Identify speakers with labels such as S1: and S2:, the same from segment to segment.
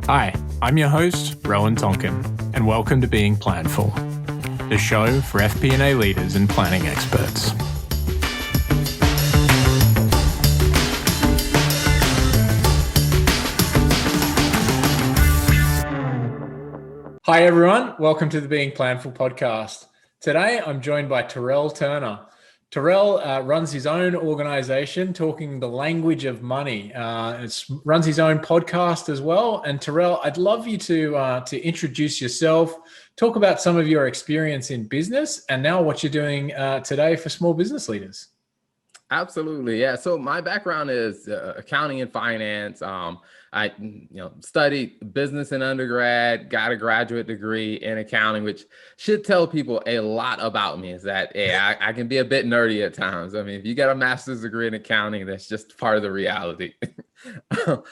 S1: Hi, I'm your host, Rowan Tonkin, and welcome to Being Planful, the show for FP&A leaders and planning experts. Hi everyone, welcome to the Being Planful podcast. Today I'm joined by Terrell Turner. Terrell runs his own organization, Talking the Language of Money. Runs his own podcast as well. And Terrell, I'd love you to introduce yourself, talk about some of your experience in business, and now what you're doing today for small business leaders.
S2: Absolutely. Yeah. So my background is accounting and finance. I studied business in undergrad, got a graduate degree in accounting, which should tell people a lot about me is that, I can be a bit nerdy at times. I mean, if you got a master's degree in accounting, that's just part of the reality. But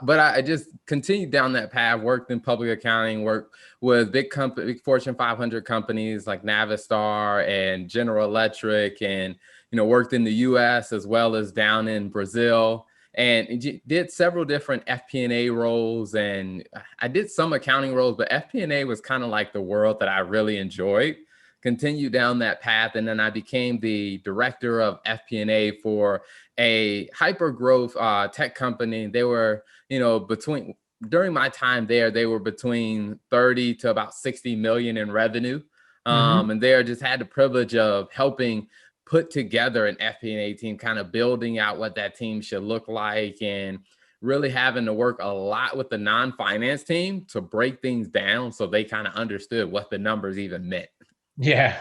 S2: I just continued down that path, worked in public accounting, worked with big Fortune 500 companies like Navistar and General Electric, and worked in the US as well as down in Brazil, and did several different FP&A roles. And I did some accounting roles, but FP&A was kind of like the world that I really enjoyed. Continued down that path, and then I became the director of FP&A for a hyper growth tech company. They were, during my time there, they were between 30 to about 60 million in revenue. And they just had the privilege of helping put together an FP&A team, kind of building out what that team should look like, and really having to work a lot with the non-finance team to break things down so they kind of understood what the numbers even meant.
S1: Yeah,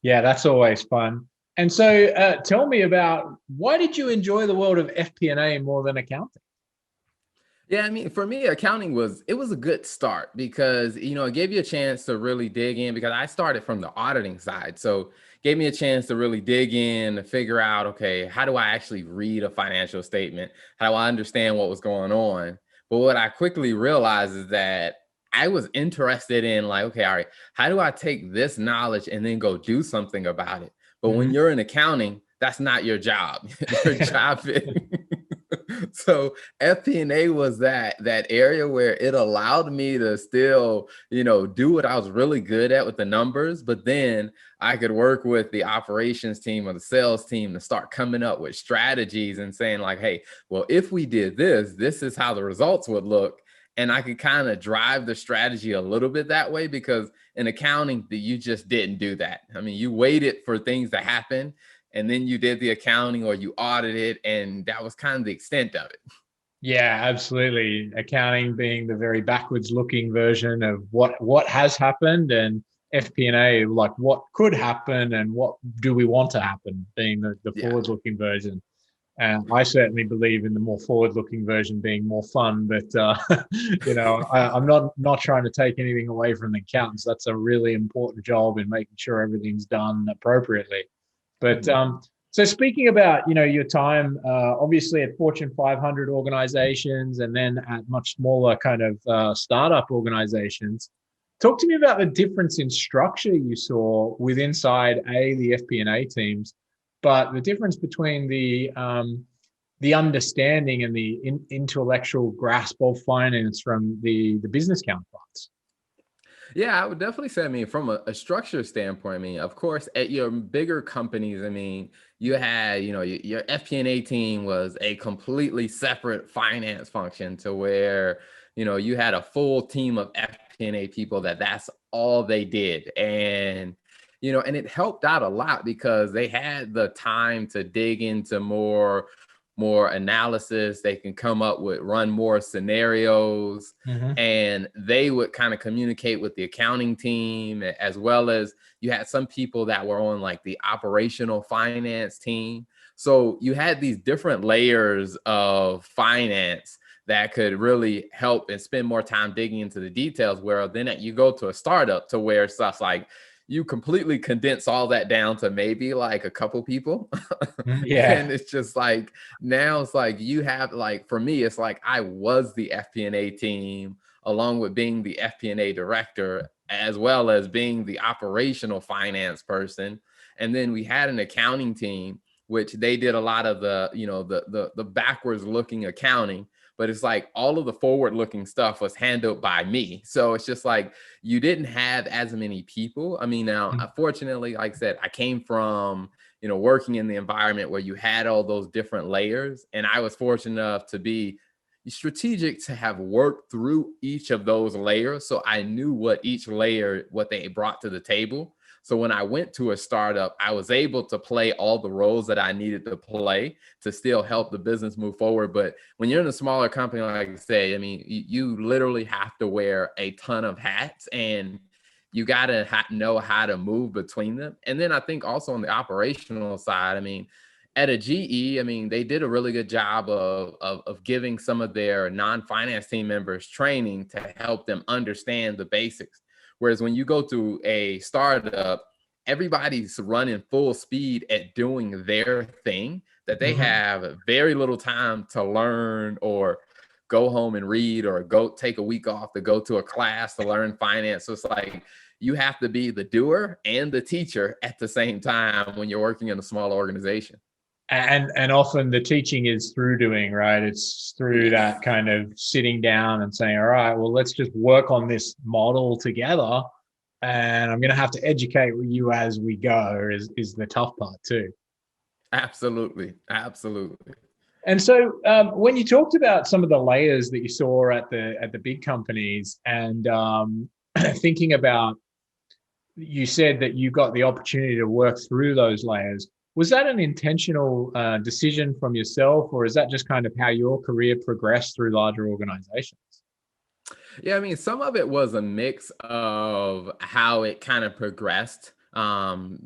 S1: that's always fun. And so tell me about, why did you enjoy the world of FP&A more than accounting?
S2: Yeah, I mean, for me, accounting was a good start because, it gave you a chance to really dig in, because I started from the auditing side. So gave me a chance to really dig in to figure out, okay, how do I actually read a financial statement? How do I understand what was going on? But what I quickly realized is that I was interested in, like, okay, all right, how do I take this knowledge and then go do something about it? But when you're in accounting, that's not your job. Your job is so FP&A was that area where it allowed me to still, do what I was really good at with the numbers, but then I could work with the operations team or the sales team to start coming up with strategies and saying like, hey, well, if we did this, this is how the results would look. And I could kind of drive the strategy a little bit that way, because in accounting, you just didn't do that. I mean, you waited for things to happen, and then you did the accounting or you audited, and that was kind of the extent of it.
S1: Yeah, absolutely. Accounting being the very backwards looking version of what has happened, and FP&A like what could happen and what do we want to happen, being the
S2: Yeah.
S1: forward looking version. And I certainly believe in the more forward looking version being more fun, but I'm not trying to take anything away from the accountants. That's a really important job in making sure everything's done appropriately. But so speaking about, your time, obviously at Fortune 500 organizations and then at much smaller kind of startup organizations, talk to me about the difference in structure you saw with inside the FP&A teams, but the difference between the understanding and the intellectual grasp of finance from the business counterparts.
S2: Yeah, I would definitely say, I mean, from a structure standpoint, I mean, of course, at your bigger companies, I mean, you had, your FP&A team was a completely separate finance function, to where, you had a full team of FP&A people that's all they did. And, and it helped out a lot because they had the time to dig into more analysis. They can come up with, run more scenarios, and they would kind of communicate with the accounting team, as well as you had some people that were on like the operational finance team. So you had these different layers of finance that could really help and spend more time digging into the details, where then you go to a startup to where stuff like you completely condense all that down to maybe like a couple people.
S1: Yeah.
S2: And it's just like, now it's like you have, like, for me, it's like I was the FP&A team along with being the FP&A director, as well as being the operational finance person. And then we had an accounting team, which they did a lot of the, the backwards looking accounting. but it's like all of the forward looking stuff was handled by me. So it's just like you didn't have as many people. I mean, now, unfortunately, like I said, I came from, working in the environment where you had all those different layers. And I was fortunate enough to be strategic to have worked through each of those layers. So I knew what each layer, what they brought to the table. So when I went to a startup, I was able to play all the roles that I needed to play to still help the business move forward. But when you're in a smaller company, like I say, I mean, you literally have to wear a ton of hats, and you got to know how to move between them. And then I think also on the operational side, I mean, at a GE, I mean, they did a really good job of giving some of their non-finance team members training to help them understand the basics. Whereas when you go to a startup, everybody's running full speed at doing their thing, that they have very little time to learn or go home and read or go take a week off to go to a class to learn finance. So it's like you have to be the doer and the teacher at the same time when you're working in a small organization.
S1: And often the teaching is through doing, right? It's through that kind of sitting down and saying, all right, well, let's just work on this model together, and I'm going to have to educate you as we go is the tough part too.
S2: Absolutely. Absolutely.
S1: And so when you talked about some of the layers that you saw at the big companies, and thinking about, you said that you got the opportunity to work through those layers. Was that an intentional decision from yourself, or is that just kind of how your career progressed through larger organizations?
S2: Yeah, I mean, some of it was a mix of how it kind of progressed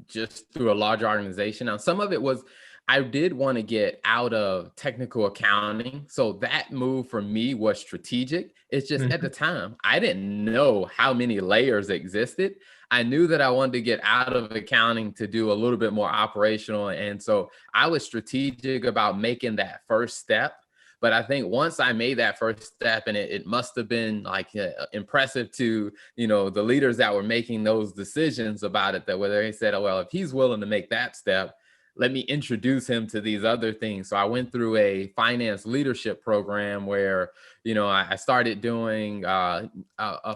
S2: just through a larger organization. Now, some of it was I did want to get out of technical accounting. So that move for me was strategic. It's just at the time, I didn't know how many layers existed. I knew that I wanted to get out of accounting to do a little bit more operational. And so I was strategic about making that first step. But I think once I made that first step, and it must have been like impressive to, the leaders that were making those decisions about it, that whether they said, oh, well, if he's willing to make that step, let me introduce him to these other things. So I went through a finance leadership program where, I started doing a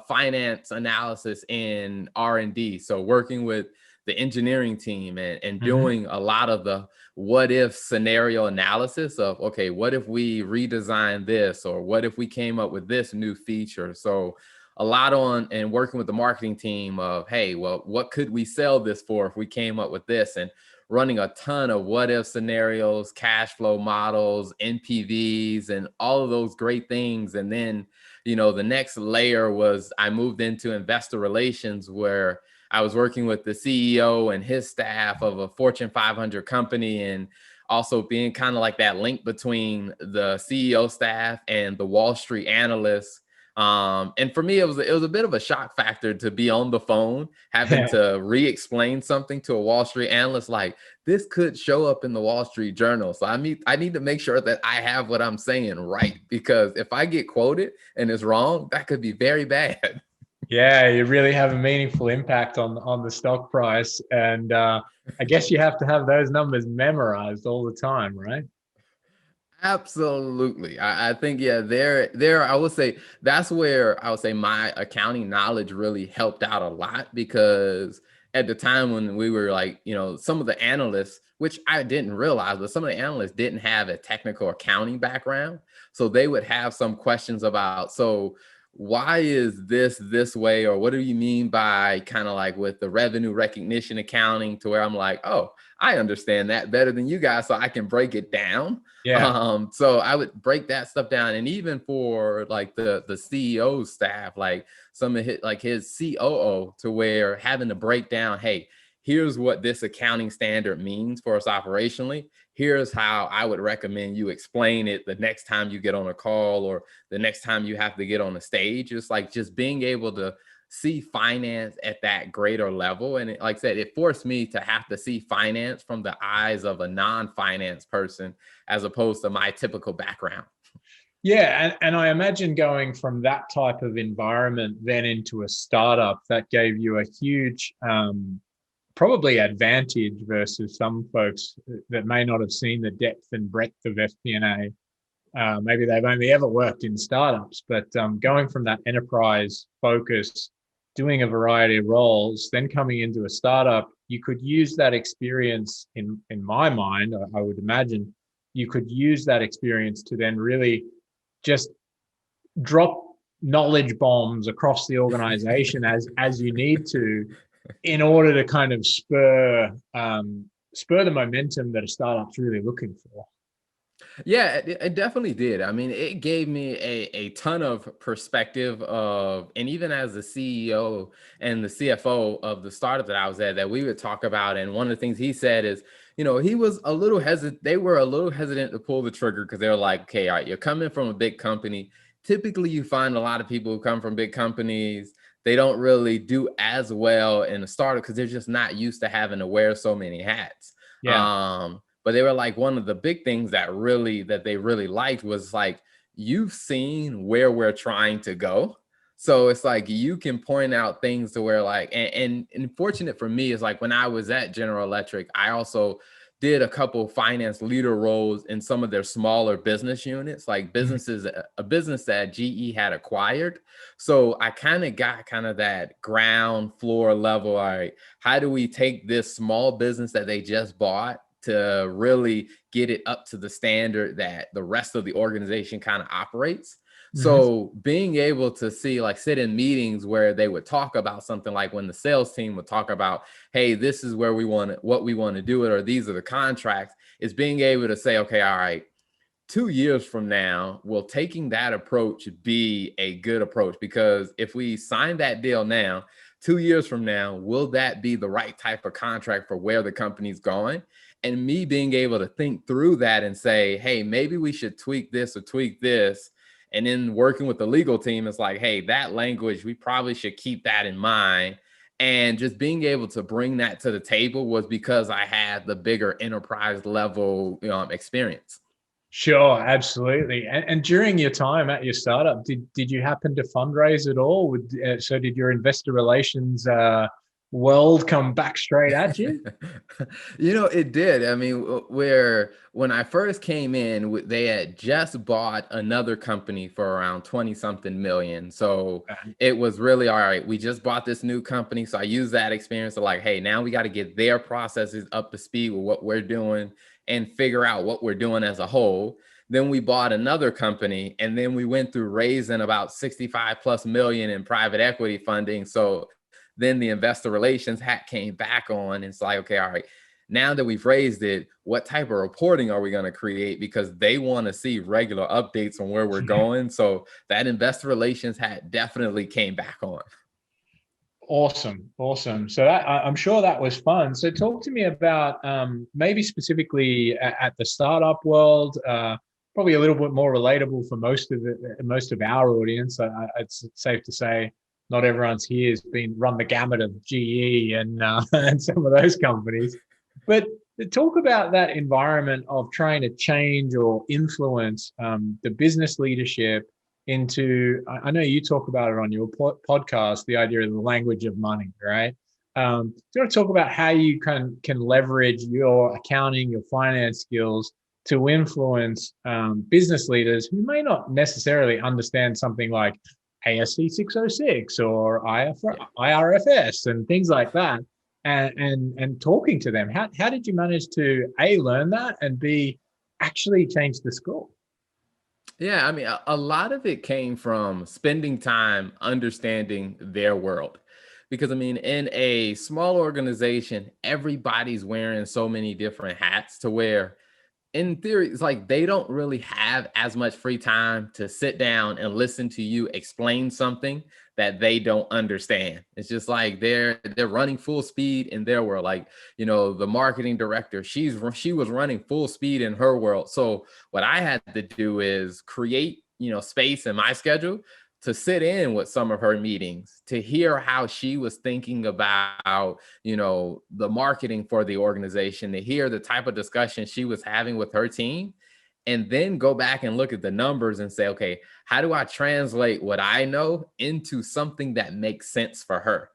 S2: finance analysis in R&D. So working with the engineering team and doing a lot of the what if scenario analysis of, okay, what if we redesign this, or what if we came up with this new feature? So a lot on, and working with the marketing team of, hey, well, what could we sell this for if we came up with this? And running a ton of what if scenarios, cash flow models, NPVs, and all of those great things. And then, the next layer was I moved into investor relations, where I was working with the CEO and his staff of a Fortune 500 company, and also being kind of like that link between the CEO staff and the Wall Street analysts. And for me, it was a bit of a shock factor to be on the phone, having to re-explain something to a Wall Street analyst, like this could show up in the Wall Street Journal. So I need to make sure that I have what I'm saying right, because if I get quoted and it's wrong, that could be very bad.
S1: Yeah, you really have a meaningful impact on the stock price, and I guess you have to have those numbers memorized all the time, right?
S2: Absolutely. I think, yeah, there, I would say that's where I would say my accounting knowledge really helped out a lot, because at the time when we were like, some of the analysts, which I didn't realize, but some of the analysts didn't have a technical accounting background. So they would have some questions about, so why is this way? Or what do you mean by kind of like with the revenue recognition accounting, to where I'm like, oh, I understand that better than you guys, so I can break it down.
S1: Yeah.
S2: So I would break that stuff down. And even for like the CEO staff, like some of his COO, to where having to break down, hey, here's what this accounting standard means for us operationally. Here's how I would recommend you explain it the next time you get on a call, or the next time you have to get on a stage. It's like just being able to see finance at that greater level. And like I said, it forced me to have to see finance from the eyes of a non-finance person, as opposed to my typical background.
S1: Yeah, and I imagine going from that type of environment then into a startup, that gave you a huge probably advantage versus some folks that may not have seen the depth and breadth of FP&A. Maybe they've only ever worked in startups, but going from that enterprise focus, doing a variety of roles, then coming into a startup, you could use that experience in my mind, I would imagine, you could use that experience to then really just drop knowledge bombs across the organization as you need to in order to kind of spur the momentum that a startup's really looking for.
S2: Yeah, it definitely did. I mean, it gave me a ton of perspective of, and even as the CEO and the CFO of the startup that I was at, that we would talk about. And one of the things he said is, he was a little hesitant. They were a little hesitant to pull the trigger because they were like, okay, all right, you're coming from a big company. Typically, you find a lot of people who come from big companies, they don't really do as well in a startup because they're just not used to having to wear so many hats.
S1: Yeah.
S2: But they were like, one of the big things that they really liked was like, you've seen where we're trying to go. So it's like you can point out things to where like, and fortunate for me is like when I was at General Electric, I also did a couple finance leader roles in some of their smaller business units, like businesses, a business that GE had acquired. So I kind of got kind of that ground floor level. All right, how do we take this small business that they just bought to really get it up to the standard that the rest of the organization kind of operates? So being able to see, like, sit in meetings where they would talk about something, like when the sales team would talk about, hey, this is where we want it, what we want to do it, or these are the contracts, is being able to say, okay, all right, 2 years from now, will taking that approach be a good approach? Because if we sign that deal now, 2 years from now, will that be the right type of contract for where the company's going? And me being able to think through that and say, hey, maybe we should tweak this or tweak this. And then working with the legal team, it's like, hey, that language, we probably should keep that in mind. And just being able to bring that to the table was because I had the bigger enterprise level experience.
S1: Sure, absolutely. And during your time at your startup, did you happen to fundraise at all? So did your investor relations world come back straight at you?
S2: It did. I mean, where when I first came in, they had just bought another company for around 20 something million. So it was really, all right, we just bought this new company. So I used that experience to like, hey, now we got to get their processes up to speed with what we're doing and figure out what we're doing as a whole. Then we bought another company, and then we went through raising about 65 plus million in private equity funding. So then the investor relations hat came back on. And it's like, okay, all right, now that we've raised it, what type of reporting are we going to create? Because they want to see regular updates on where we're going. So that investor relations hat definitely came back on.
S1: Awesome. So I'm sure that was fun. So talk to me about maybe specifically at the startup world, probably a little bit more relatable for most of our audience. It's safe to say not everyone's here has been run the gamut of GE and and some of those companies. But talk about that environment of trying to change or influence the business leadership into, I know you talk about it on your podcast, the idea of the language of money, right? Do you want to talk about how you can leverage your accounting, your finance skills to influence business leaders who may not necessarily understand something like ASC 606 or IRFS and things like that, and talking to them? How did you manage to A, learn that, and B, actually change the score?
S2: Yeah, I mean, a lot of it came from spending time understanding their world. Because, I mean, in a small organization, everybody's wearing so many different hats to where, in theory, it's like they don't really have as much free time to sit down and listen to you explain something that they don't understand. It's just like they're running full speed in their world. Like, the marketing director, she was running full speed in her world. So what I had to do is create, space in my schedule to sit in with some of her meetings, to hear how she was thinking about, the marketing for the organization, to hear the type of discussion she was having with her team, and then go back and look at the numbers and say, okay, how do I translate what I know into something that makes sense for her?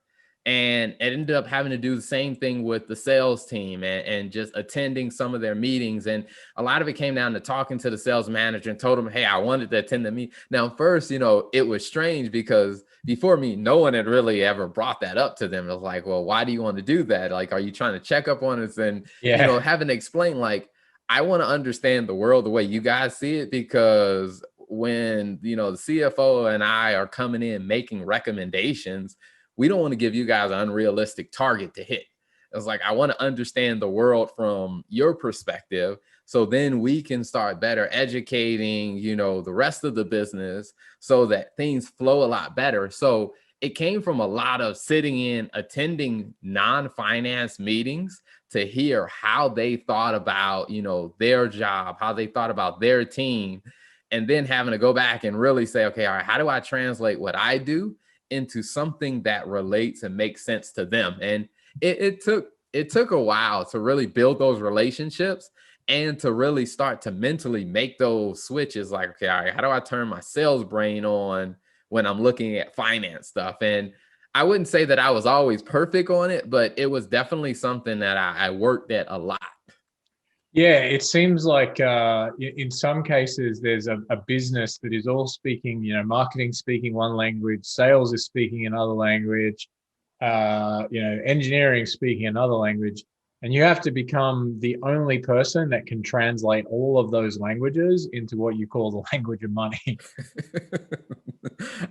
S2: And it ended up having to do the same thing with the sales team and just attending some of their meetings. And a lot of it came down to talking to the sales manager and told him, hey, I wanted to attend the meeting. Now, first, it was strange because before me, no one had really ever brought that up to them. It was like, well, why do you want to do that? Like, are you trying to check up on us? And,
S1: Yeah.
S2: having to explain, like, I want to understand the world the way you guys see it, because when, the CFO and I are coming in making recommendations, we don't want to give you guys an unrealistic target to hit. It's like, I want to understand the world from your perspective. So then we can start better educating, the rest of the business so that things flow a lot better. So it came from a lot of sitting in, attending non-finance meetings to hear how they thought about, their job, how they thought about their team, and then having to go back and really say, okay, all right, how do I translate what I do into something that relates and makes sense to them? And it took a while to really build those relationships and to really start to mentally make those switches. Like, okay, all right, how do I turn my sales brain on when I'm looking at finance stuff? And I wouldn't say that I was always perfect on it, but it was definitely something that I worked at a lot.
S1: Yeah, it seems like in some cases there's a business that is all speaking, marketing speaking one language, sales is speaking another language, engineering speaking another language, and you have to become the only person that can translate all of those languages into what you call the language of money.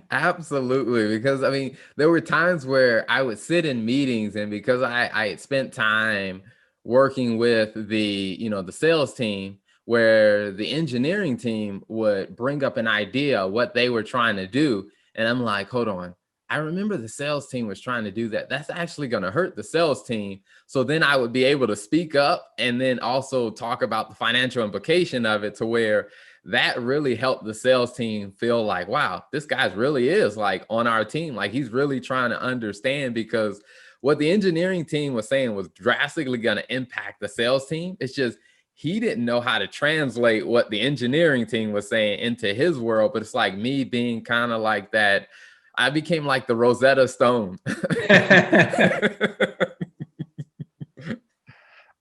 S2: Absolutely. Because I mean, there were times where I would sit in meetings, and because I had spent time working with the sales team, where the engineering team would bring up an idea, what they were trying to do. And I'm like, hold on. I remember the sales team was trying to do that. That's actually going to hurt the sales team. So then I would be able to speak up and then also talk about the financial implication of it, to where that really helped the sales team feel like, wow, this guy's really is like on our team. Like, he's really trying to understand, because what the engineering team was saying was drastically going to impact the sales team. It's just he didn't know how to translate what the engineering team was saying into his world. But it's like me being kind of like that. I became like the Rosetta Stone.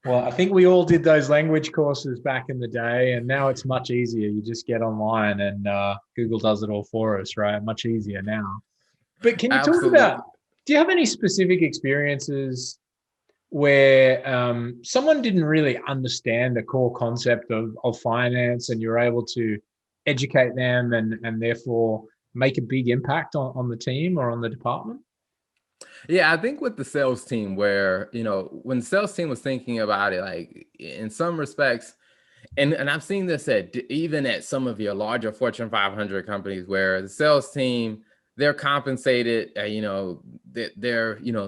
S1: Well, I think we all did those language courses back in the day, and now it's much easier. You just get online and Google does it all for us, right? Much easier now. But can you talk
S2: Absolutely.
S1: about, do you have any specific experiences where someone didn't really understand the core concept of finance, and you're able to educate them and therefore make a big impact on the team or on the department?
S2: Yeah, I think with the sales team, where, when the sales team was thinking about it, like, in some respects, and I've seen this even at some of your larger Fortune 500 companies, where the sales team, they're compensated, they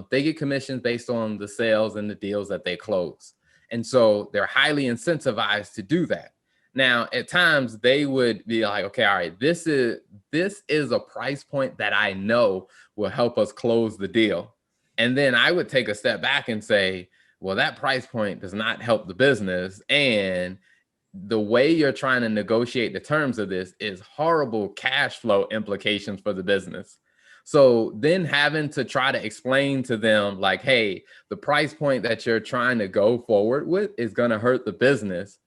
S2: get commissions based on the sales and the deals that they close. And so they're highly incentivized to do that. Now, at times they would be like, okay, all right, this is a price point that I know will help us close the deal. And then I would take a step back and say, well, that price point does not help the business. And the way you're trying to negotiate the terms of this is horrible cash flow implications for the business. So then having to try to explain to them, like, hey, the price point that you're trying to go forward with is going to hurt the business.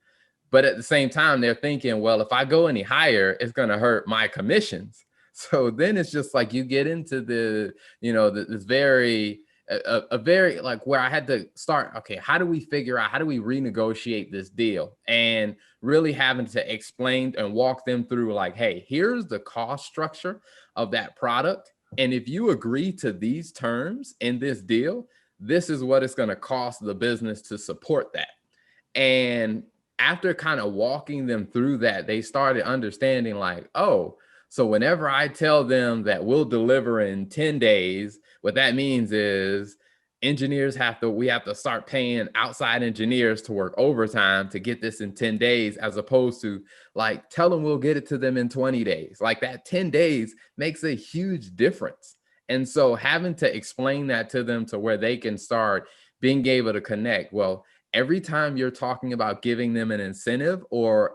S2: But at the same time, they're thinking, well, if I go any higher, it's going to hurt my commissions. So then it's just like you get into this very, a very, like, where I had to start, okay, how do we figure out, how do we renegotiate this deal? And really having to explain and walk them through, like, hey, here's the cost structure of that product. And if you agree to these terms in this deal, this is what it's going to cost the business to support that. And after kind of walking them through that, they started understanding, like, oh, so whenever I tell them that we'll deliver in 10 days, what that means is we have to start paying outside engineers to work overtime to get this in 10 days, as opposed to, like, tell them we'll get it to them in 20 days. Like, that 10 days makes a huge difference. And so having to explain that to them to where they can start being able to connect. Well, every time you're talking about giving them an incentive or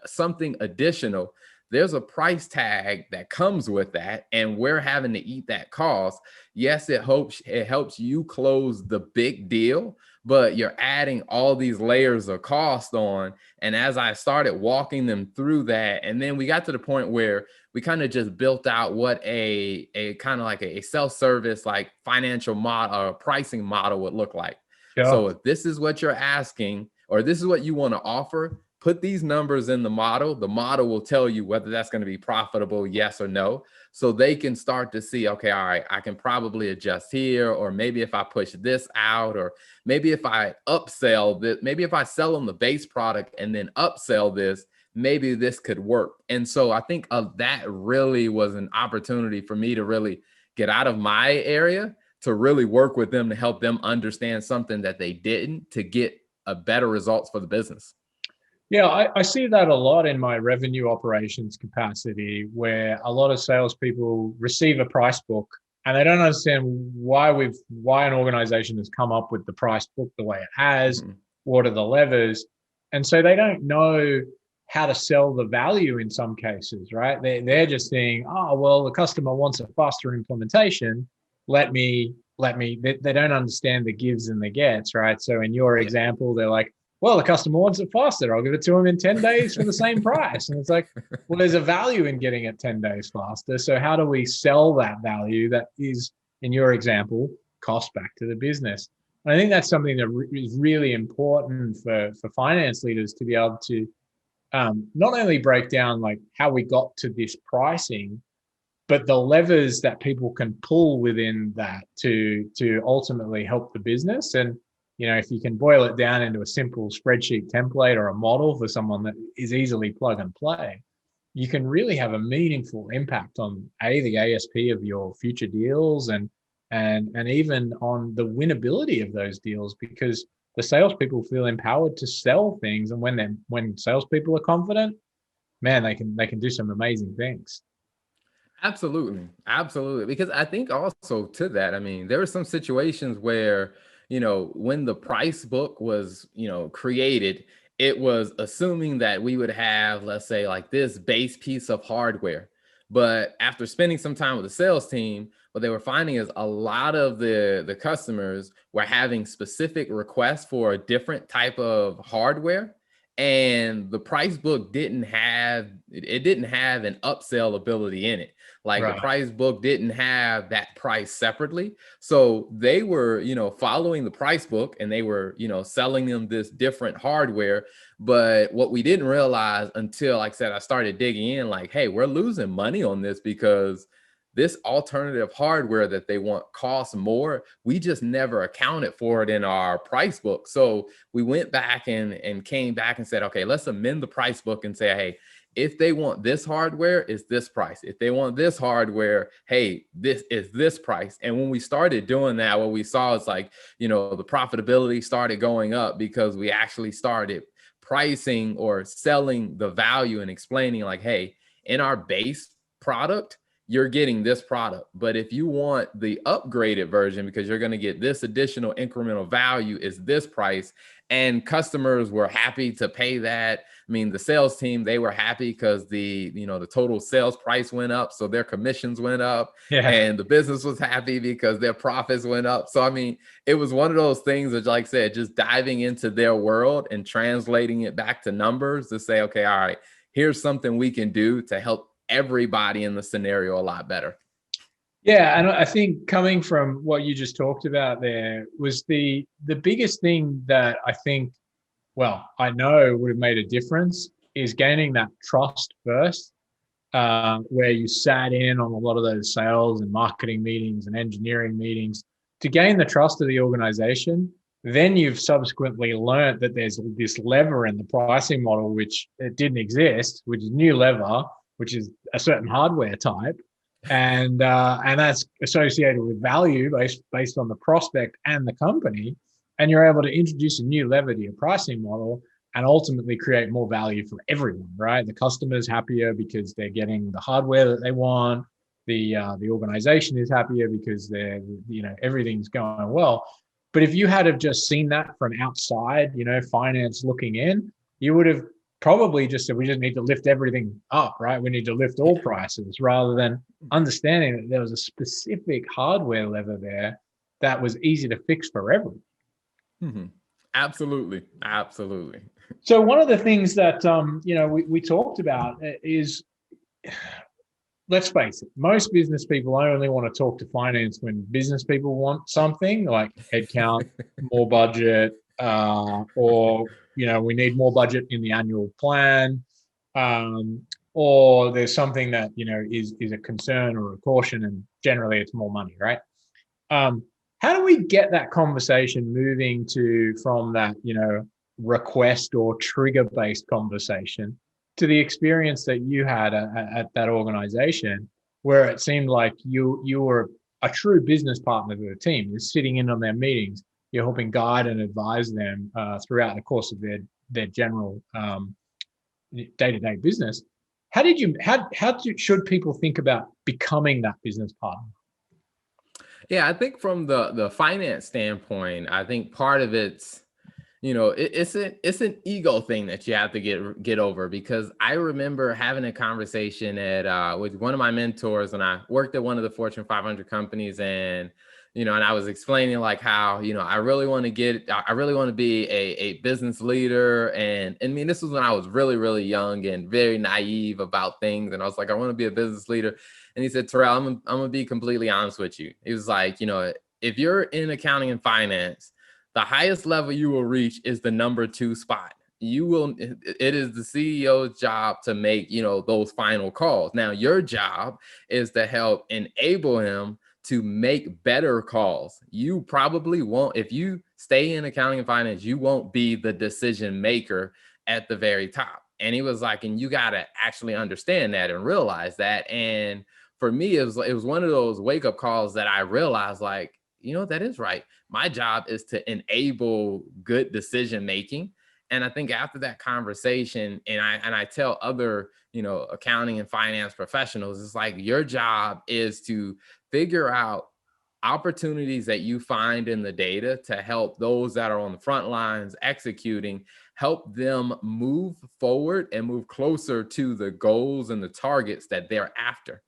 S2: something additional, there's a price tag that comes with that, and we're having to eat that cost. Yes, it helps you close the big deal, but you're adding all these layers of cost on. And as I started walking them through that, and then we got to the point where we kind of just built out what a kind of like a self-service, like financial model or pricing model would look like.
S1: Sure.
S2: So if this is what you're asking, or this is what you want to offer, put these numbers in the model. The model will tell you whether that's going to be profitable, yes or no. So they can start to see, okay, all right, I can probably adjust here, or maybe if I push this out, or maybe if I upsell this, maybe if I sell them the base product and then upsell this, maybe this could work. And so I think that really was an opportunity for me to really get out of my area, to really work with them to help them understand something that they didn't, to get a better results for the business.
S1: Yeah, I see that a lot in my revenue operations capacity, where a lot of salespeople receive a price book and they don't understand why an organization has come up with the price book the way it has.
S2: Mm-hmm.
S1: What are the levers? And so they don't know how to sell the value in some cases, right? They're just saying, oh, well, the customer wants a faster implementation. They don't understand the gives and the gets, right? So in your example, they're like, well, the customer wants it faster. I'll give it to them in 10 days for the same price. And it's like, well, there's a value in getting it 10 days faster. So how do we sell that value that is, in your example, cost back to the business? And I think that's something that is really important for finance leaders to be able to not only break down like how we got to this pricing, but the levers that people can pull within that to ultimately help the business. And if you can boil it down into a simple spreadsheet template or a model for someone that is easily plug and play, you can really have a meaningful impact on the ASP of your future deals and even on the winnability of those deals, because the salespeople feel empowered to sell things. And when salespeople are confident, man, they can do some amazing things.
S2: Absolutely. Absolutely. Because I think also to that, I mean, there were some situations where, when the price book was, created, it was assuming that we would have, let's say, like this base piece of hardware. But after spending some time with the sales team, what they were finding is a lot of the customers were having specific requests for a different type of hardware. And the price book didn't have an upsell ability in it. Like the
S1: Right.
S2: price book didn't have that price separately. So they were, following the price book, and they were, selling them this different hardware. But what we didn't realize until, like I said, I started digging in, like, hey, we're losing money on this because this alternative hardware that they want costs more. We just never accounted for it in our price book. So we went back and came back and said, okay, let's amend the price book and say, hey, if they want this hardware, it's this price. If they want this hardware, hey, this is this price. And when we started doing that, what we saw is like, the profitability started going up because we actually started pricing or selling the value and explaining like, hey, in our base product, you're getting this product. But if you want the upgraded version, because you're going to get this additional incremental value, is this price. And customers were happy to pay that. I mean, the sales team, they were happy because the total sales price went up. So their commissions went up.
S1: Yeah.
S2: And the business was happy because their profits went up. So, I mean, it was one of those things that, like I said, just diving into their world and translating it back to numbers to say, okay, all right, here's something we can do to help everybody in the scenario a lot better.
S1: Yeah, and I think coming from what you just talked about there was the biggest thing that I think, well, I know would have made a difference is gaining that trust first, where you sat in on a lot of those sales and marketing meetings and engineering meetings to gain the trust of the organization. Then you've subsequently learned that there's this lever in the pricing model, which it didn't exist, which is new lever, which is a certain hardware type. And that's associated with value based on the prospect and the company. And you're able to introduce a new lever to your pricing model and ultimately create more value for everyone, right? The customer's happier because they're getting the hardware that they want. The organization is happier because everything's going well. But if you had have just seen that from outside, finance looking in, you would have probably just said we just need to lift everything up, right? We need to lift all prices, rather than understanding that there was a specific hardware lever there that was easy to fix for everyone.
S2: Mm-hmm. Absolutely. Absolutely.
S1: So one of the things that we talked about is, let's face it, most business people only want to talk to finance when business people want something like headcount, more budget, or we need more budget in the annual plan, or there's something that is a concern or a caution, and generally it's more money, right? How do we get that conversation moving from that request or trigger based conversation to the experience that you had at that organization, where it seemed like you were a true business partner to the team? You're sitting in on their meetings, you're helping guide and advise them throughout the course of their general day-to-day business. Should people think about becoming that business partner?
S2: Yeah, I think from the finance standpoint, I think part of it's, it's an ego thing that you have to get over, because I remember having a conversation with one of my mentors when I worked at one of the Fortune 500 companies, and and I was explaining like how I really want to be a business leader, and I mean, this was when I was really young and very naive about things, and I was like, I want to be a business leader. And he said, Terrell, I'm gonna be completely honest with you. He was like, if you're in accounting and finance, the highest level you will reach is the number 2 spot. It is the CEO's job to make, those final calls. Now, your job is to help enable him to make better calls. You probably won't, if you stay in accounting and finance, you won't be the decision maker at the very top. And he was like, and you got to actually understand that and realize that. And for me, it was one of those wake up calls that I realized, like, that is right. My job is to enable good decision making. And I think after that conversation, and I tell other, accounting and finance professionals, it's like your job is to figure out opportunities that you find in the data to help those that are on the front lines executing, help them move forward and move closer to the goals and the targets that they're after.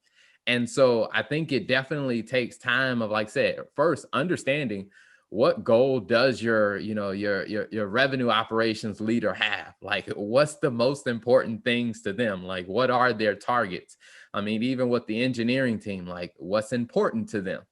S2: And so I think it definitely takes time of, like I said, first understanding what goal does your revenue operations leader have? Like, what's the most important things to them? Like, what are their targets? I mean, even with the engineering team, like, what's important to them?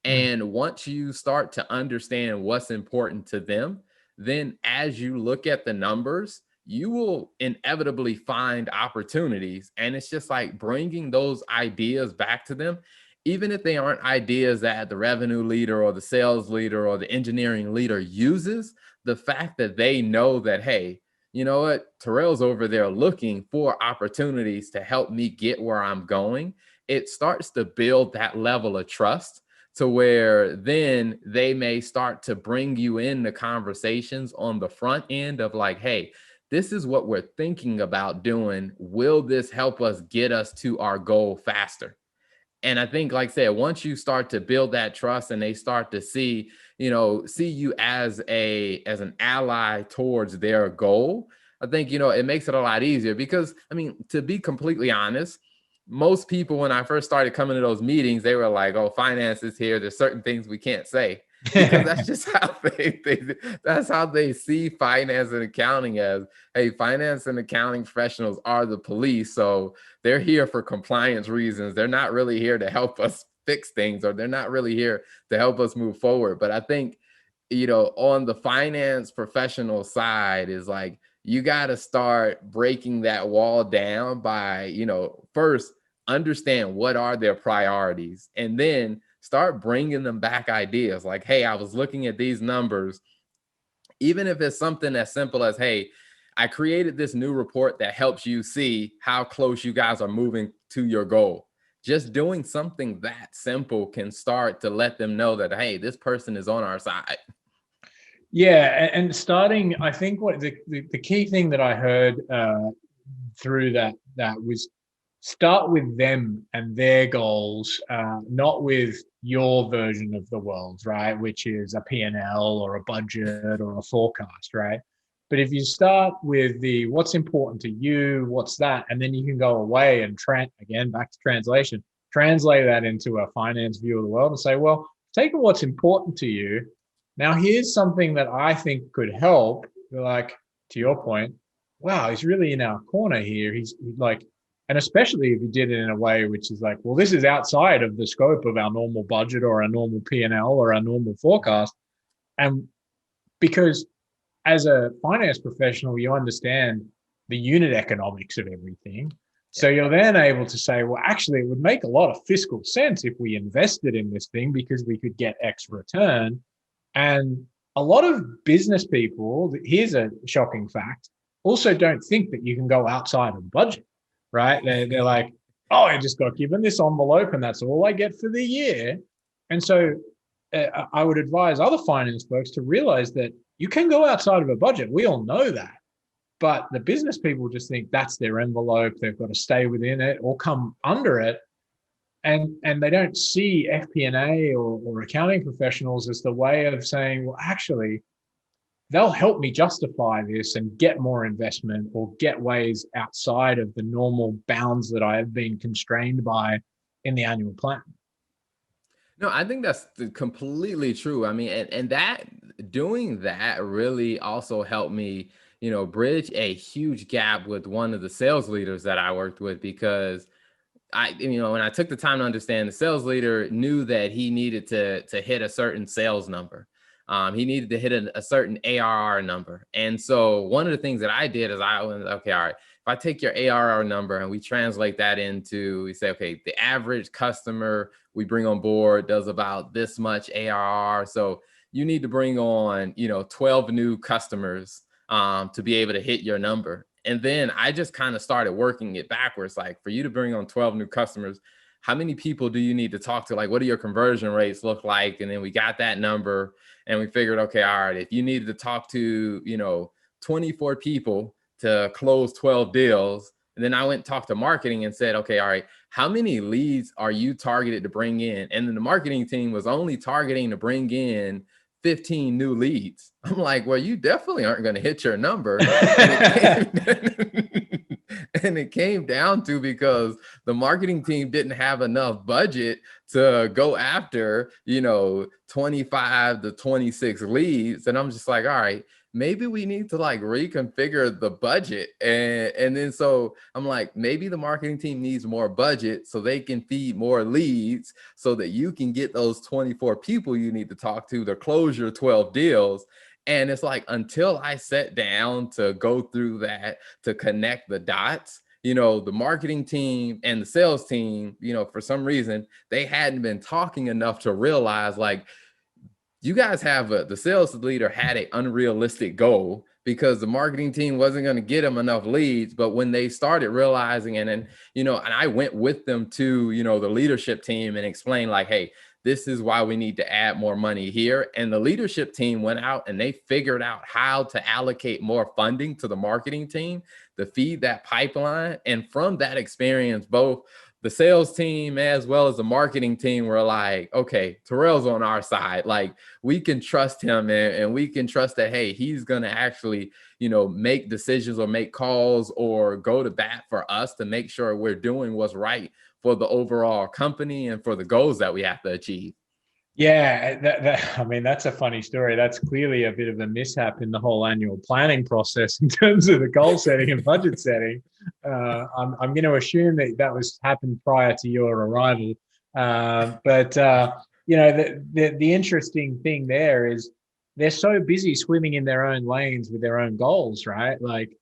S2: And once you start to understand what's important to them, then as you look at the numbers, you will inevitably find opportunities. And it's just like bringing those ideas back to them, even if they aren't ideas that the revenue leader or the sales leader or the engineering leader uses. The fact that they know that, hey, you know what, Terrell's over there looking for opportunities to help me get where I'm going, it starts to build that level of trust, to where then they may start to bring you in the conversations on the front end of like, hey, this is what we're thinking about doing. Will this help us get us to our goal faster? And I think, like I said, once you start to build that trust and they start to see you as an ally towards their goal, I think, it makes it a lot easier. Because, I mean, to be completely honest, most people, when I first started coming to those meetings, they were like, oh, finance is here. There's certain things we can't say, because that's just how that's how they see finance and accounting as, hey, finance and accounting professionals are the police. So they're here for compliance reasons. They're not really here to help us fix things, or they're not really here to help us move forward. But I think, on the finance professional side is like, you got to start breaking that wall down by, first understand what are their priorities, and then start bringing them back ideas like, hey, I was looking at these numbers. Even if it's something as simple as, hey, I created this new report that helps you see how close you guys are moving to your goal. Just doing something that simple can start to let them know that, hey, this person is on our side.
S1: Yeah, and starting, I think what the key thing that I heard through that was start with them and their goals, not with your version of the world, right? Which is a P&L or a budget or a forecast, right? But if you start with the what's important to you, what's that, and then you can go away and again, back to translation, translate that into a finance view of the world and say, well, take what's important to you. Now, here's something that I think could help. Like, to your point, wow, he's really in our corner here. He's like, and especially if you did it in a way which is like, well, this is outside of the scope of our normal budget or our normal P&L or our normal forecast. And because as a finance professional, you understand the unit economics of everything. So you're then able to say, well, actually, it would make a lot of fiscal sense if we invested in this thing because we could get X return. And a lot of business people, here's a shocking fact, also don't think that you can go outside of budget, right? They're like, oh, I just got given this envelope and that's all I get for the year. And so I would advise other finance folks to realize that you can go outside of a budget. We all know that. But the business people just think that's their envelope. They've got to stay within it or come under it. And they don't see FP&A or accounting professionals as the way of saying, well, actually, they'll help me justify this and get more investment or get ways outside of the normal bounds that I have been constrained by in the annual plan.
S2: No, I think that's completely true. I mean, and that doing that really also helped me, bridge a huge gap with one of the sales leaders that I worked with, because when I took the time to understand, the sales leader knew that he needed to hit a certain sales number. He needed to hit a certain ARR number. And so one of the things that I did is I went, okay, all right, if I take your ARR number and we translate that into, we say, okay, the average customer we bring on board does about this much ARR. So you need to bring on, 12 new customers to be able to hit your number. And then I just kind of started working it backwards. Like, for you to bring on 12 new customers, how many people do you need to talk to? Like, what do your conversion rates look like? And then we got that number and we figured, okay, all right, if you needed to talk to, 24 people to close 12 deals. And then I went and talked to marketing and said, okay, all right, how many leads are you targeted to bring in? And then the marketing team was only targeting to bring in 15 new leads. I'm like, well, you definitely aren't going to hit your number. And it came down to, because the marketing team didn't have enough budget to go after, 25 to 26 leads. And I'm just like, all right, maybe we need to like reconfigure the budget. And then so I'm like, maybe the marketing team needs more budget so they can feed more leads so that you can get those 24 people you need to talk to close your 12 deals. And it's like, until I sat down to go through that, to connect the dots, the marketing team and the sales team, for some reason, they hadn't been talking enough to realize, like, you guys have the sales leader had an unrealistic goal because the marketing team wasn't going to get them enough leads. But when they started realizing, and I went with them to, the leadership team and explained, like, hey, this is why we need to add more money here. And the leadership team went out and they figured out how to allocate more funding to the marketing team to feed that pipeline. And from that experience, both the sales team as well as the marketing team were like, okay, Terrell's on our side. Like, we can trust him and we can trust that, hey, he's going to actually, make decisions or make calls or go to bat for us to make sure we're doing what's right for the overall company and for the goals that we have to achieve.
S1: Yeah, I mean, that's a funny story. That's clearly a bit of a mishap in the whole annual planning process in terms of the goal setting and budget setting. I'm going to assume that was happened prior to your arrival. But the interesting thing there is they're so busy swimming in their own lanes with their own goals, right? Like,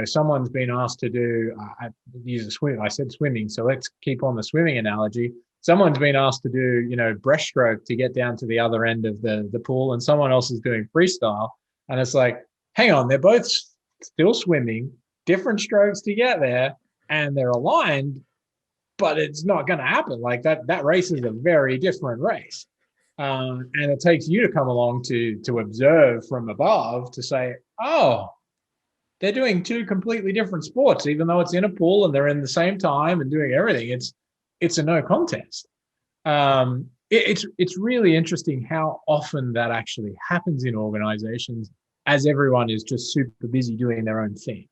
S1: someone's been asked to do, I use a swim. I said swimming, so let's keep on the swimming analogy. Someone's been asked to do, breaststroke to get down to the other end of the pool, and someone else is doing freestyle. And it's like, hang on, they're both still swimming, different strokes to get there, and they're aligned, but it's not going to happen. Like that race is a very different race. And it takes you to come along to observe from above to say, oh, they're doing two completely different sports, even though it's in a pool and they're in the same time and doing everything. It's a no contest. It's really interesting how often that actually happens in organizations. as everyone is just super busy doing their own thing.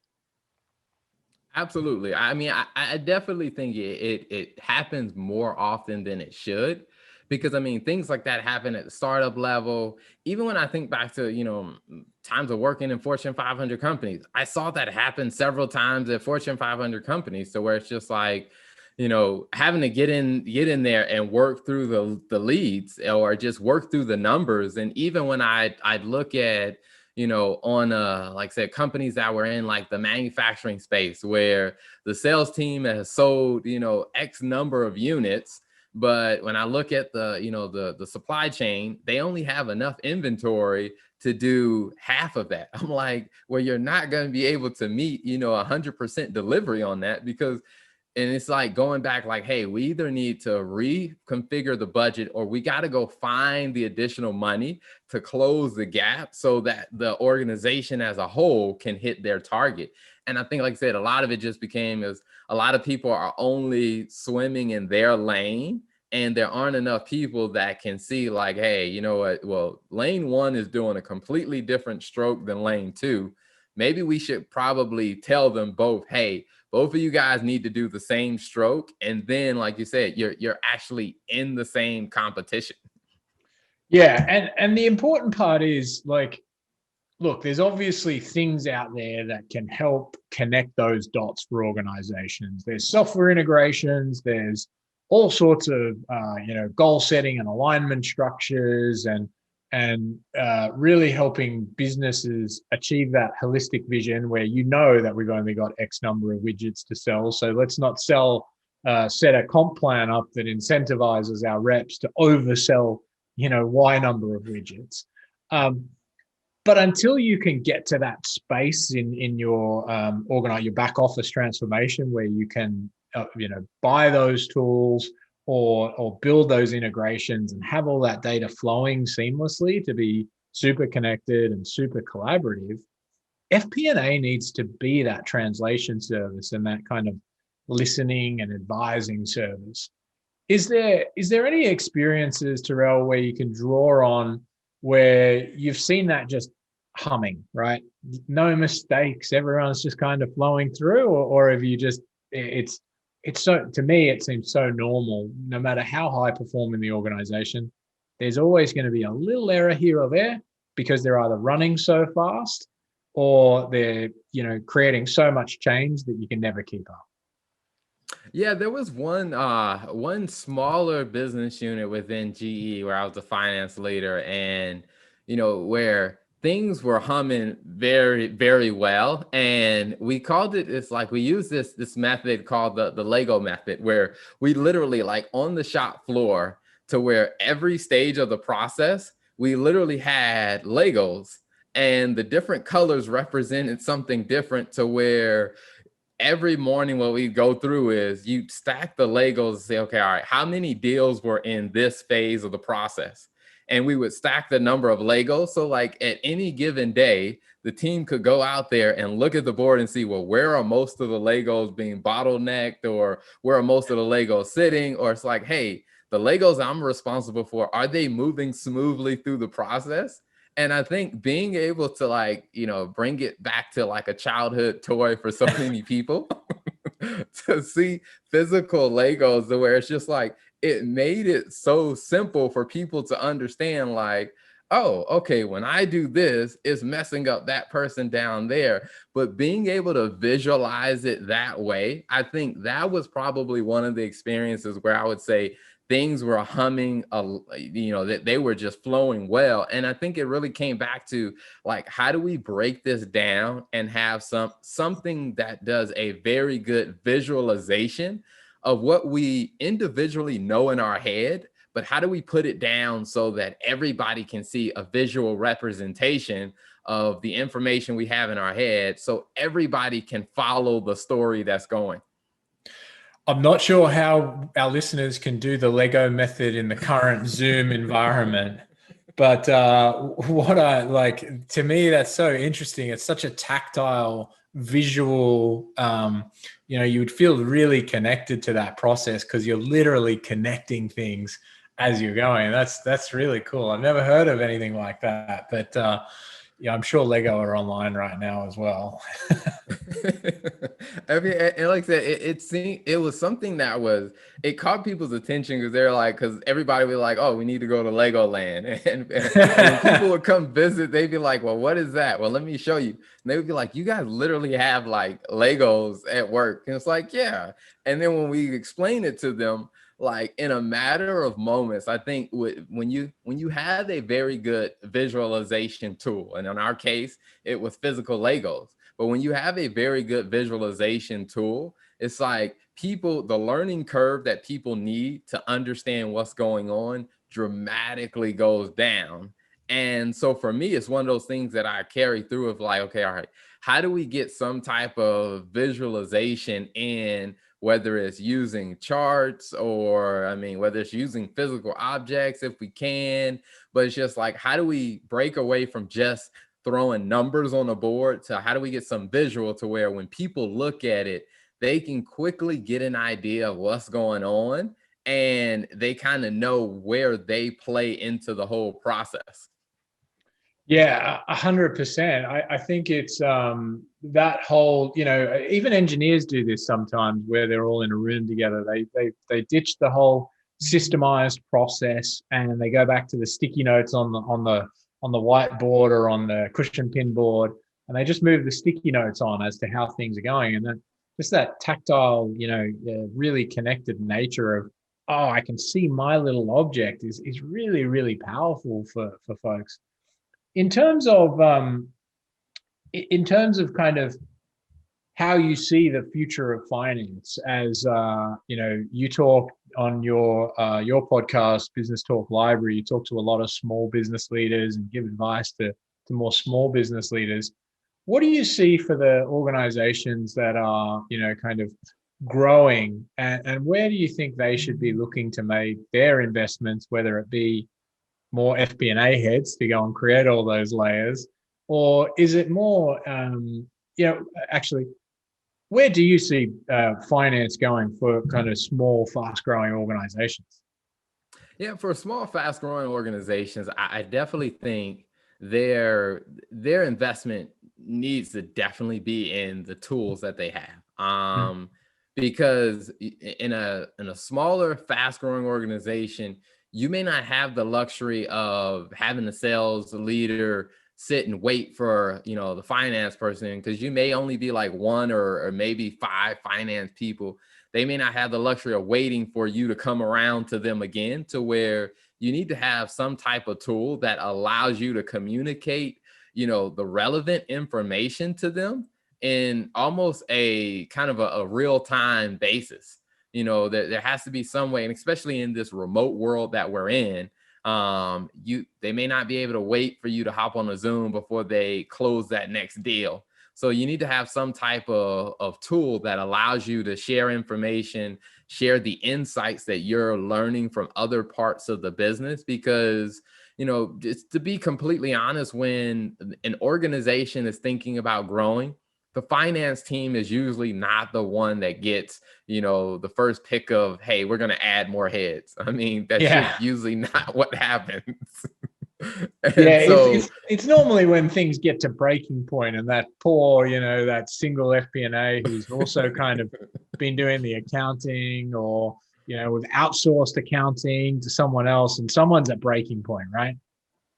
S2: Absolutely. I mean, I definitely think it happens more often than it should, because I mean, things like that happen at the startup level. Even when I think back to, times of working in Fortune 500 companies, I saw that happen several times at Fortune 500 companies, to where it's just like, having to get in there and work through the leads, or just work through the numbers. And even when I'd look at, on like I said, companies that were in like the manufacturing space, where the sales team has sold, X number of units, but when I look at the supply chain, they only have enough inventory to do half of that. I'm like, well, you're not going to be able to meet, 100% delivery on that, because and it's like going back, like, hey, we either need to reconfigure the budget, or we got to go find the additional money to close the gap so that the organization as a whole can hit their target. And I think, like I said, a lot of it just became is a lot of people are only swimming in their lane, and there aren't enough people that can see, like, hey, you know what? Well, lane one is doing a completely different stroke than lane two. Maybe we should probably tell them both, hey, both of you guys need to do the same stroke. And then, like you said, you're actually in the same competition.
S1: Yeah, and the important part is, like, look, there's obviously things out there that can help connect those dots for organizations. There's software integrations, there's all sorts of goal setting and alignment structures, and really helping businesses achieve that holistic vision where that we've only got X number of widgets to sell. So let's not set a comp plan up that incentivizes our reps to oversell, Y number of widgets. But until you can get to that space in your your back office transformation, where you can buy those tools or build those integrations and have all that data flowing seamlessly to be super connected and super collaborative, FP&A needs to be that translation service and that kind of listening and advising service. Is there any experiences, Terrell, where you can draw on where you've seen that just humming, right? No mistakes, everyone's just kind of flowing through, or have you just it's so, to me it seems so normal, no matter how high performing the organization, there's always going to be a little error here or there because they're either running so fast or they're creating so much change that you can never keep up.
S2: Yeah, there was one smaller business unit within GE where I was a finance leader, and where things were humming very, very well. And we called it's like we use this method called the Lego method, where we literally, like, on the shop floor, to where every stage of the process, we literally had Legos, and the different colors represented something different, to where every morning what we go through is you stack the Legos and say, okay, all right, how many deals were in this phase of the process? And we would stack the number of Legos. So, like, at any given day, the team could go out there and look at the board and see, well, where are most of the Legos being bottlenecked, or where are most of the Legos sitting? Or it's like, hey, the Legos I'm responsible for, are they moving smoothly through the process? And I think being able to, like, bring it back to like a childhood toy for so many people to see physical Legos, to where it's just like, it made it so simple for people to understand, like, oh, okay, when I do this, it's messing up that person down there. But being able to visualize it that way, I think that was probably one of the experiences where I would say things were humming, that they were just flowing well. And I think it really came back to, like, how do we break this down and have something that does a very good visualization of what we individually know in our head, but how do we put it down so that everybody can see a visual representation of the information we have in our head, so everybody can follow the story that's going.
S1: I'm not sure how our listeners can do the Lego method in the current Zoom environment, but what I like, to me, that's so interesting. It's such a tactile, visual, you would feel really connected to that process because you're literally connecting things as you're going. That's really cool. I've never heard of anything like that, but Yeah, I'm sure Lego are online right now as well.
S2: I mean, and like I said, it was something that it caught people's attention because they're like, because everybody was like, oh, we need to go to Legoland, and when people would come visit, they'd be like, well, what is that? Well, let me show you. And they would be like, you guys literally have like Legos at work, and it's like, yeah. And then when we explain it to them, like in a matter of moments, I think when you have a very good visualization tool, and in our case, it was physical Legos. But when you have a very good visualization tool, it's like the learning curve that people need to understand what's going on dramatically goes down. And so for me, it's one of those things that I carry through of like, okay, all right, how do we get some type of visualization in, whether it's using charts or, I mean, whether it's using physical objects if we can, but it's just like, how do we break away from just throwing numbers on the board to how do we get some visual to where when people look at it, they can quickly get an idea of what's going on and they kind of know where they play into the whole process.
S1: Yeah, 100%. I think it's that whole, even engineers do this sometimes where they're all in a room together. They ditch the whole systemized process and they go back to the sticky notes on the whiteboard or on the cushion pin board, and they just move the sticky notes on as to how things are going. And then just that tactile, really connected nature of, oh, I can see my little object is really, really powerful for folks in terms of kind of how you see the future of finance. As you talk on your podcast, Business Talk Library, you talk to a lot of small business leaders and give advice to more small business leaders. What do you see for the organizations that are kind of growing, and where do you think they should be looking to make their investments, whether it be more FP&A heads to go and create all those layers? Or is it more, actually, where do you see finance going for kind of small, fast growing organizations?
S2: Yeah, for small, fast growing organizations, I definitely think their investment needs to definitely be in the tools that they have. Because in a smaller, fast growing organization, you may not have the luxury of having the sales leader sit and wait for the finance person, because you may only be like one or maybe five finance people. They may not have the luxury of waiting for you to come around to them again, to where you need to have some type of tool that allows you to communicate, the relevant information to them in almost a kind of a real-time basis. There has to be some way, and especially in this remote world that we're in, they may not be able to wait for you to hop on a Zoom before they close that next deal. So you need to have some type of tool that allows you to share information, share the insights that you're learning from other parts of the business. Because, just to be completely honest, when an organization is thinking about growing, the finance team is usually not the one that gets, the first pick of, hey, we're going to add more heads. I mean, that's
S1: Yeah.
S2: just usually not what happens.
S1: Yeah,
S2: So
S1: it's normally when things get to breaking point, and that poor, that single FP&A who's also kind of been doing the accounting, or with outsourced accounting to someone else, and someone's at breaking point, right?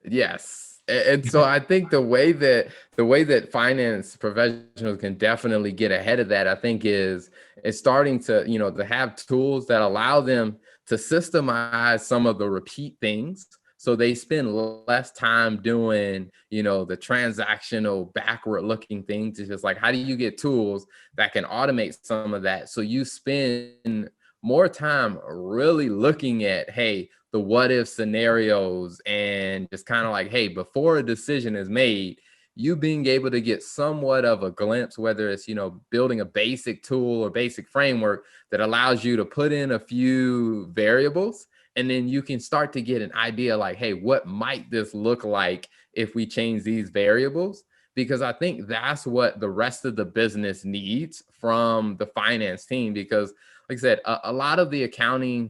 S2: yes. And so I think the way that finance professionals can definitely get ahead of that, I think is starting to, to have tools that allow them to systemize some of the repeat things. So they spend less time doing, the transactional backward looking things. It's just like, how do you get tools that can automate some of that? So you spend more time really looking at, hey, the what if scenarios, and just kind of like, hey, before a decision is made, you being able to get somewhat of a glimpse, whether it's, building a basic tool or basic framework that allows you to put in a few variables. And then you can start to get an idea like, hey, what might this look like if we change these variables? Because I think that's what the rest of the business needs from the finance team. Because like I said, a lot of the accounting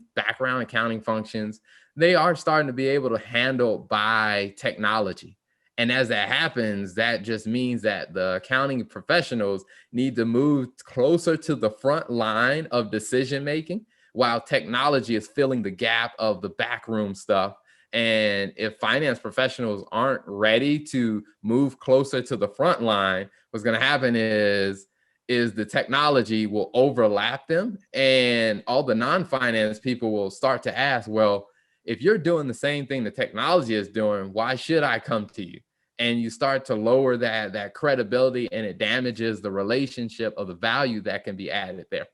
S2: functions, they are starting to be able to handle by technology. And as that happens, that just means that the accounting professionals need to move closer to the front line of decision making while technology is filling the gap of the backroom stuff. And if finance professionals aren't ready to move closer to the front line, what's going to happen is the technology will overlap them, and all the non-finance people will start to ask, well, if you're doing the same thing the technology is doing, why should I come to you? And you start to lower that credibility, and it damages the relationship of the value that can be added there.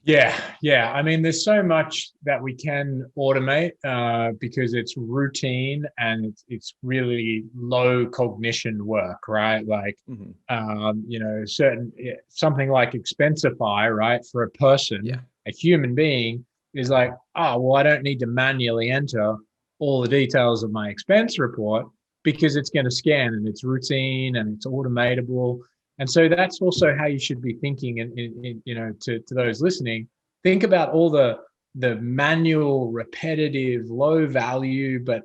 S1: Yeah, yeah. I mean, there's so much that we can automate because it's routine and it's really low cognition work, right? Like, something like Expensify, right? For a person, a human being is like, oh, well, I don't need to manually enter all the details of my expense report because it's going to scan and it's routine and it's automatable. And so that's also how you should be thinking, to those listening. Think about all the manual, repetitive, low value, but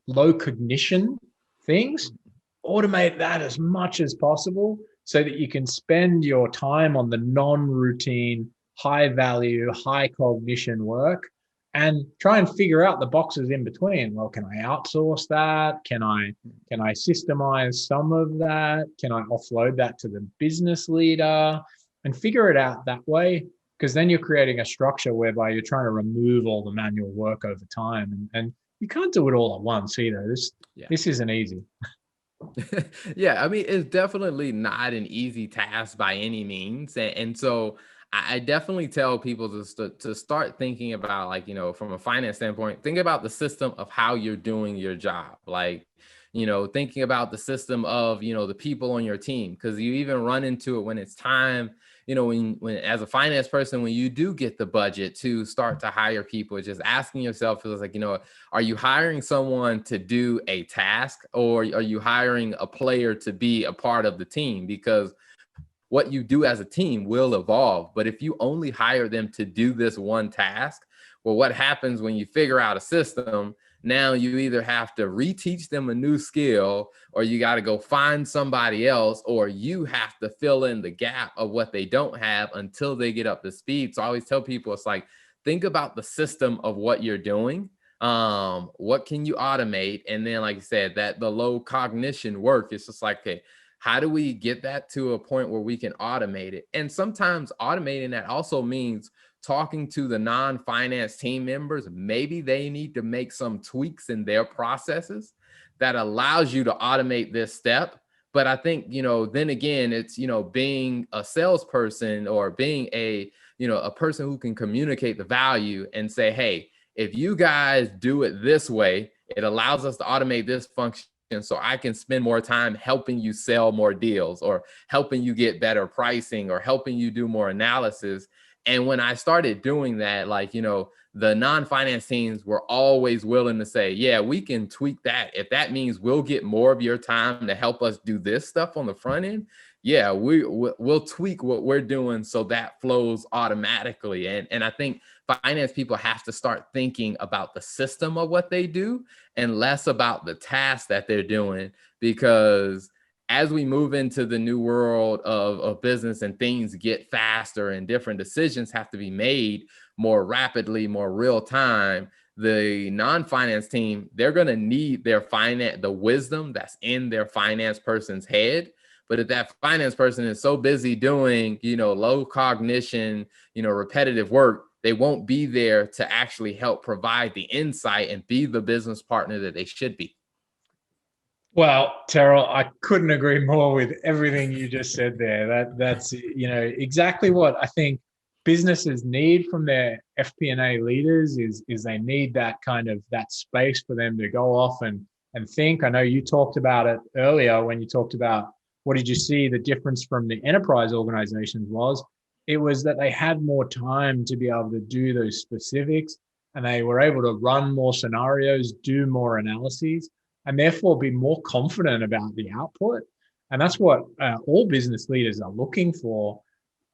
S1: low cognition things. Automate that as much as possible so that you can spend your time on the non-routine, high value, high cognition work, and try and figure out the boxes in between. Well, can I outsource that? Can I systemize some of that? Can I offload that to the business leader and figure it out that way? Because then you're creating a structure whereby you're trying to remove all the manual work over time, and you can't do it all at once either. This isn't easy.
S2: Yeah, I mean, it's definitely not an easy task by any means. And so I definitely tell people to start thinking about, like, from a finance standpoint, think about the system of how you're doing your job. Like, thinking about the system of, the people on your team, because you even run into it when it's time, when as a finance person, when you do get the budget to start to hire people, it's just asking yourself, it's like, are you hiring someone to do a task, or are you hiring a player to be a part of the team? Because what you do as a team will evolve. But if you only hire them to do this one task, well, what happens when you figure out a system? Now you either have to reteach them a new skill, or you got to go find somebody else, or you have to fill in the gap of what they don't have until they get up to speed. So I always tell people, it's like, think about the system of what you're doing. What can you automate? And then, like you said, that the low cognition work, it's just like, okay, how do we get that to a point where we can automate it? And sometimes automating that also means talking to the non-finance team members. Maybe they need to make some tweaks in their processes that allows you to automate this step. But I think, then again, it's, being a salesperson or being a person who can communicate the value and say, hey, if you guys do it this way, it allows us to automate this function, so I can spend more time helping you sell more deals, or helping you get better pricing, or helping you do more analysis. And when I started doing that, like, the non-finance teams were always willing to say, yeah, we can tweak that. If that means we'll get more of your time to help us do this stuff on the front end, yeah, we'll tweak what we're doing so that flows automatically. And I think finance people have to start thinking about the system of what they do and less about the task that they're doing, because as we move into the new world of business and things get faster and different decisions have to be made more rapidly, more real time, the non-finance team, they're going to need the wisdom that's in their finance person's head. But if that finance person is so busy doing, low cognition, repetitive work, they won't be there to actually help provide the insight and be the business partner that they should be.
S1: Well, Terrell, I couldn't agree more with everything you just said there. That's exactly what I think businesses need from their FP&A leaders is they need that kind of that space for them to go off and think. I know you talked about it earlier when you talked about what did you see the difference from the enterprise organizations was. It was that they had more time to be able to do those specifics, and they were able to run more scenarios, do more analyses, and therefore be more confident about the output. And that's what all business leaders are looking for.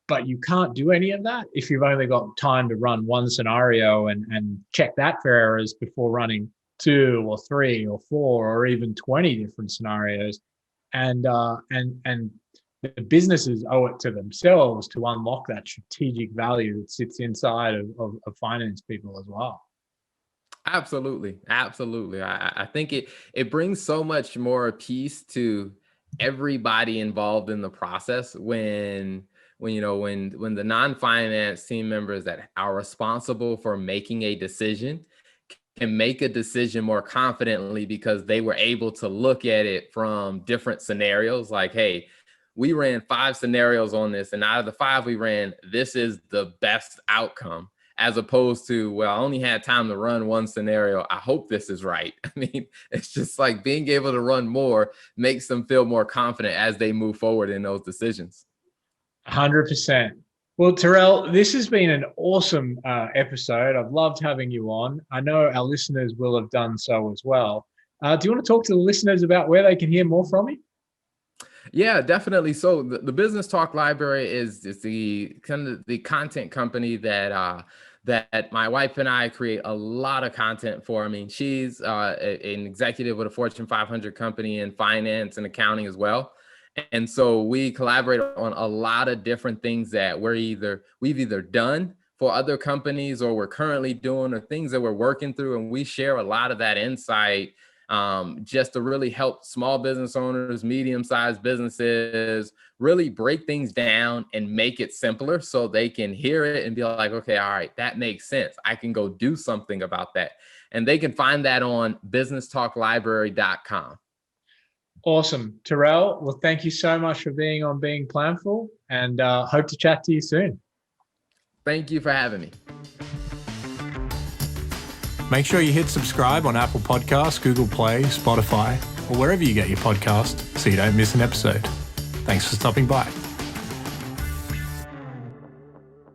S1: But you can't do any of that if you've only got time to run one scenario and check that for errors before running 2 or 3 or 4 or even 20 different scenarios, and the businesses owe it to themselves to unlock that strategic value that sits inside of finance people as well.
S2: Absolutely, absolutely. I think it brings so much more peace to everybody involved in the process when when the non-finance team members that are responsible for making a decision can make a decision more confidently because they were able to look at it from different scenarios. Like, hey, we ran 5 scenarios on this, and out of the 5 we ran, this is the best outcome, as opposed to, well, I only had time to run 1 scenario. I hope this is right. I mean, it's just like being able to run more makes them feel more confident as they move forward in those decisions.
S1: 100%. Well, Terrell, this has been an awesome episode. I've loved having you on. I know our listeners will have done so as well. Do you want to talk to the listeners about where they can hear more from you?
S2: Yeah, definitely. So the Business Talk Library is the kind of the content company that my wife and I create a lot of content for. I mean, she's an executive with a Fortune 500 company in finance and accounting as well. And so we collaborate on a lot of different things that we've either done for other companies, or we're currently doing, or things that we're working through. And we share a lot of that insight just to really help small business owners, medium-sized businesses, really break things down and make it simpler so they can hear it and be like, okay, all right, that makes sense. I can go do something about that. And they can find that on businesstalklibrary.com.
S1: Awesome. Terrell, well, thank you so much for being on Being Planful, and hope to chat to you soon.
S2: Thank you for having me.
S3: Make sure you hit subscribe on Apple Podcasts, Google Play, Spotify, or wherever you get your podcast so you don't miss an episode. Thanks for stopping by.